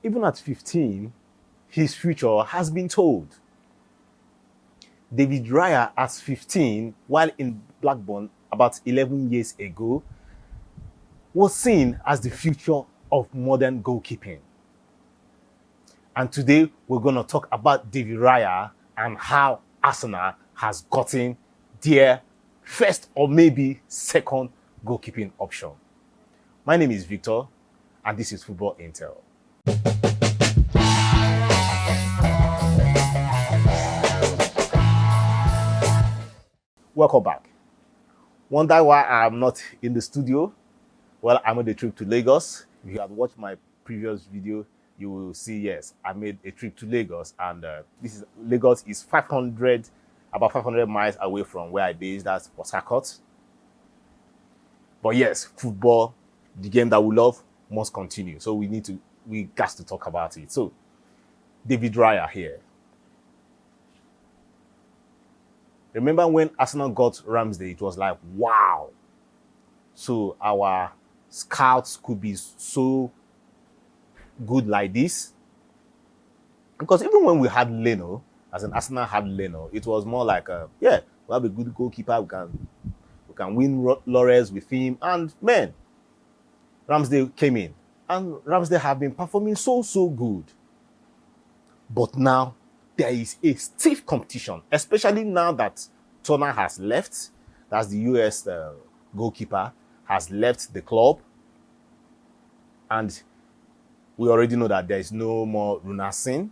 even at 15, his future has been told. David Raya at 15, while in Blackburn about 11 years ago, was seen as the future of modern goalkeeping. And today, we're going to talk about David Raya and how Arsenal has gotten their first or maybe second goalkeeping option. My name is Victor, and this is Football Intel. Welcome back. Wonder why I'm not in the studio? Well, I'm on the trip to Lagos. If you have watched my previous video, you will see, yes, I made a trip to Lagos, and Lagos is about 500 miles away from where I based. That's Port Harcourt. But yes, football, the game that we love, must continue. So we got to talk about it. So, David Raya here. Remember when Arsenal got Ramsdale, it was like, wow. So our scouts could be so good like this. Because even when we had Leno, as an Arsenal had Leno, it was more like, we have a good goalkeeper, we can win laurels with him. And man, Ramsdale came in. And Ramsdale have been performing so good. But now, there is a stiff competition, especially now that Turner has left. That's the US goalkeeper, has left the club. And we already know that there is no more Runarsson.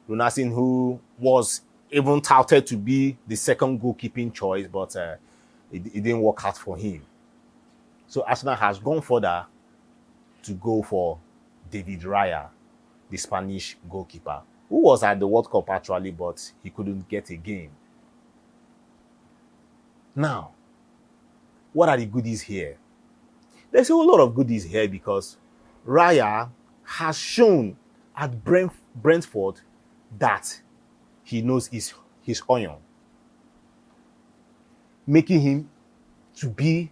Runarsson, who was even touted to be the second goalkeeping choice, but it didn't work out for him. So Arsenal has gone further to go for David Raya, the Spanish goalkeeper, who was at the World Cup actually, but he couldn't get a game. Now, what are the goodies here? There's a whole lot of goodies here because Raya has shown at Brentford that he knows his onion, making him to be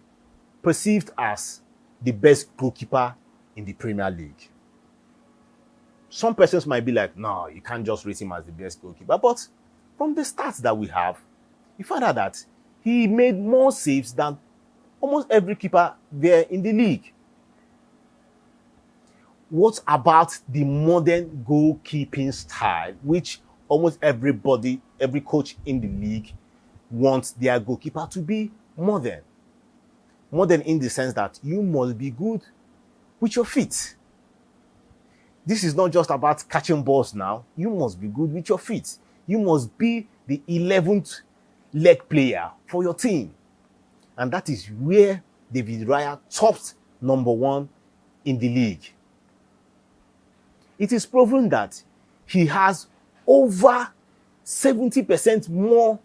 perceived as the best goalkeeper in the Premier League. Some persons might be like, no, you can't just rate him as the best goalkeeper. But from the stats that we have, you find out that he made more saves than almost every keeper there in the league. What about the modern goalkeeping style, which almost every coach in the league wants their goalkeeper to be modern? Modern in the sense that you must be good with your feet. This is not just about catching balls now. You must be good with your feet. You must be the 11th leg player for your team. And that is where David Raya tops number 1 in the league. It is proven that he has over 70% more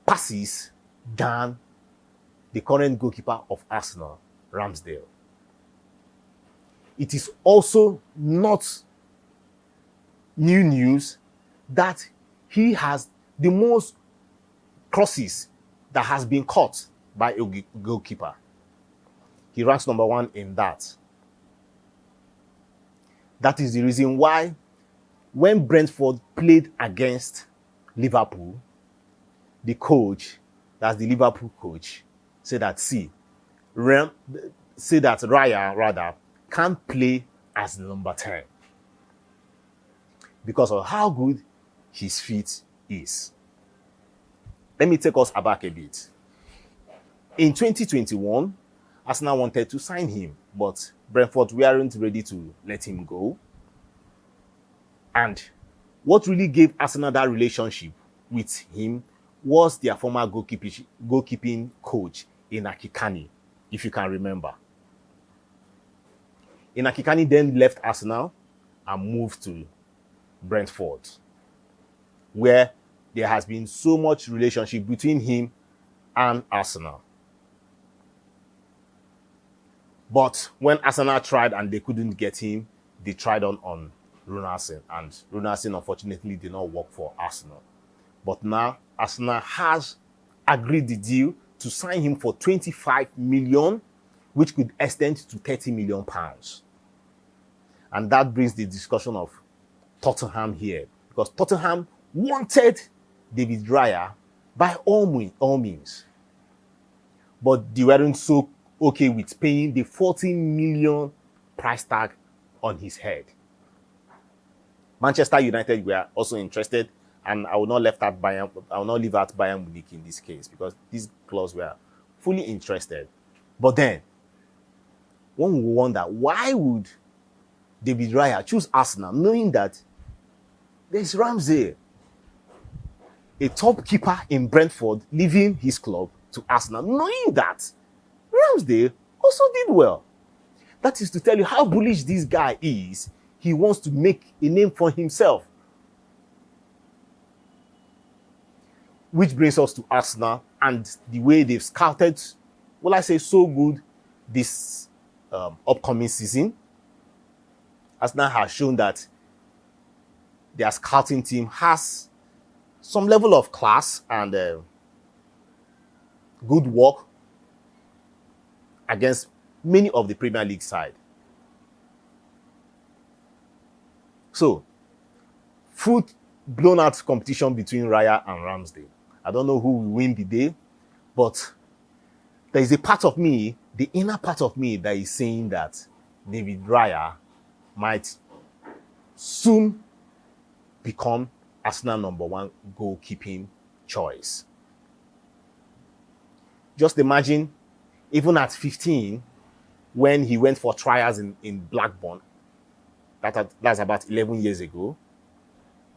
passes than the current goalkeeper of Arsenal, Ramsdale. It is also not new news that he has the most crosses that has been caught by a goalkeeper. He ranks number 1 in that. That is the reason why when Brentford played against Liverpool, the coach, that's the Liverpool coach, said that Raya can't play as number 10 because of how good his feet is. Let me take us aback a bit. In 2021, Arsenal wanted to sign him, but Brentford weren't ready to let him go. And what really gave Arsenal that relationship with him was their former goalkeeping coach, Inaki Kani, if you can remember. Inaki Kani then left Arsenal and moved to Brentford, where there has been so much relationship between him and Arsenal. But when Arsenal tried and they couldn't get him, they tried on Runarsson, and Runarsson unfortunately did not work for Arsenal. But now Arsenal has agreed the deal to sign him for 25 million, which could extend to 30 million pounds. And that brings the discussion of Tottenham here, because Tottenham wanted David Raya by all means, but they weren't so okay with paying the 14 million price tag on his head. Manchester United were also interested, and I will not leave out Bayern Munich in this case, because these clubs were fully interested. But then, one will wonder, why would David Raya choose Arsenal, knowing that there's Ramsdale, a top keeper in Brentford, leaving his club to Arsenal, knowing that Ramsdale also did well? That is to tell you how bullish this guy is. He wants to make a name for himself. Which brings us to Arsenal and the way they've scouted, well, I say so good this upcoming season. Arsenal has shown that their scouting team has some level of class and good work against many of the Premier League side. So, full blown out competition between Raya and Ramsdale. I don't know who will win the day, but there is a part of me, the inner part of me, that is saying that David Raya might soon become Arsenal #1 goalkeeping choice. Just imagine, even at 15, when he went for trials in Blackburn, that's about 11 years ago,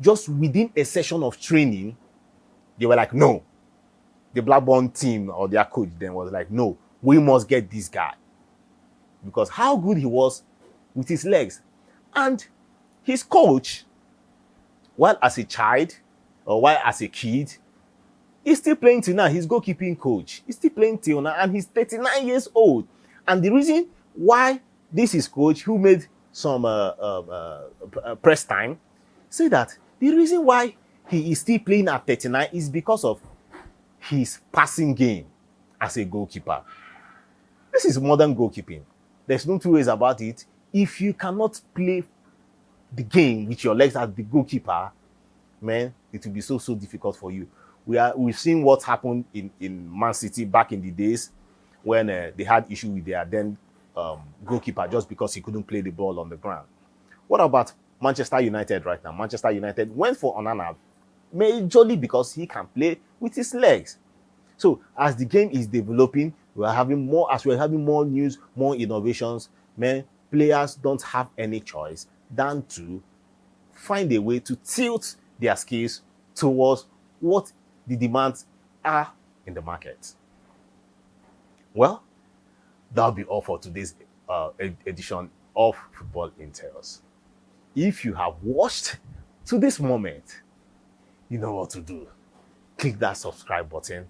just within a session of training, they were like, no. The Blackburn team or their coach then was like, no, we must get this guy. Because how good he was with his legs. And his coach, while as a child or while as a kid, he's still playing till now. His goalkeeping coach. He's still playing till now, and he's 39 years old. And the reason why this is coach who made some press time say that the reason why he is still playing at 39 is because of his passing game as a goalkeeper. This is modern goalkeeping. There's no two ways about it. If you cannot play the game with your legs as the goalkeeper, man, it will be so difficult for you. We've seen what happened in Man City back in the days when they had issue with their then goalkeeper just because he couldn't play the ball on the ground. What about Manchester United right now? Manchester United went for Onana majorly because he can play with his legs. So as the game is developing, we're having more news, more innovations, man, players don't have any choice than to find a way to tilt their skills towards what the demands are in the market. Well, that'll be all for today's edition of Football Intells. If you have watched to this moment, you know what to do. Click that subscribe button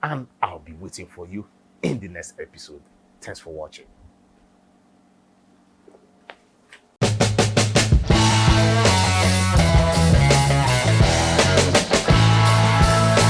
and I'll be waiting for you in the next episode. Thanks for watching.